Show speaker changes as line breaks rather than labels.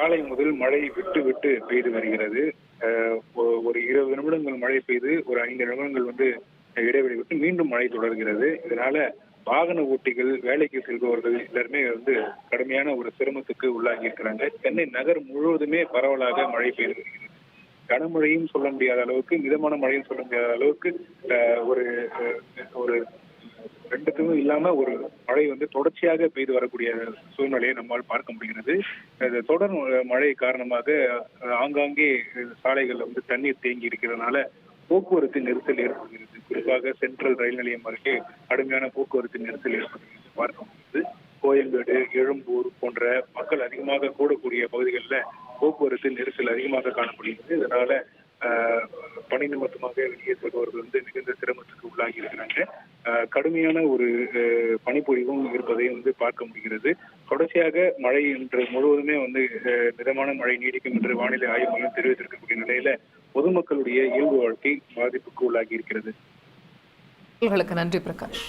காலை முதல் மழை விட்டு விட்டு பெய்து வருகிறது. ஒரு 20 நிமிடங்கள் மழை பெய்து ஒரு 5 நிமிடங்கள் இடைவெளி விட்டு மீண்டும் மழை தொடர்கிறது. இதனால வாகன ஓட்டிகள், வேலைக்கு செல்பவர்கள் எல்லாருமே கடுமையான ஒரு சிரமத்துக்கு உள்ளாகி இருக்கிறாங்க. சென்னை நகர் முழுவதுமே பரவலாக மழை பெய்து வருகிறது. கனமழையும் சொல்ல முடியாத அளவுக்கு, மிதமான மழையும் சொல்ல முடியாத அளவுக்கு ஒரு ஒரு ரெண்டுத்துக்கும் இல்லாம ஒரு மழை தொடர்ச்சியாக பெய்து வரக்கூடிய சூழ்நிலையை நம்மால் பார்க்க முடிகிறது. தொடர் மழை காரணமாக ஆங்காங்கே சாலைகள்ல தண்ணீர் தேங்கி இருக்கிறதுனால போக்குவரத்து நெரிசல் ஏற்படுகிறது. குறிப்பாக சென்ட்ரல் ரயில் நிலையம் அருகே கடுமையான போக்குவரத்து நெரிசல் ஏற்படுகிறது பார்க்க முடிகிறது. கோயம்பேடு, எழும்பூர் போன்ற மக்கள் அதிகமாக கூடக்கூடிய பகுதிகளில் போக்குவரத்து நெரிசல் அதிகமாக காணப்படுகிறது. இதனால பணி நிமித்தமாக வெளியே செல்பவர்கள் மிகுந்த சிரமத்துக்கு உள்ளாகி இருக்கிறாங்க. கடுமையான ஒரு பனிப்பொழிவும் இருப்பதை பார்க்க முடிகிறது. தொடர்ச்சியாக மழை இன்று முழுவதுமே மிதமான மழை நீடிக்கும் என்று வானிலை ஆய்வு மையம் தெரிவித்திருக்கக்கூடிய நிலையில பொதுமக்களுடைய இயல்பு வாழ்க்கை பாதிப்புக்கு உள்ளாகி இருக்கிறது.
நன்றி பிரகாஷ்.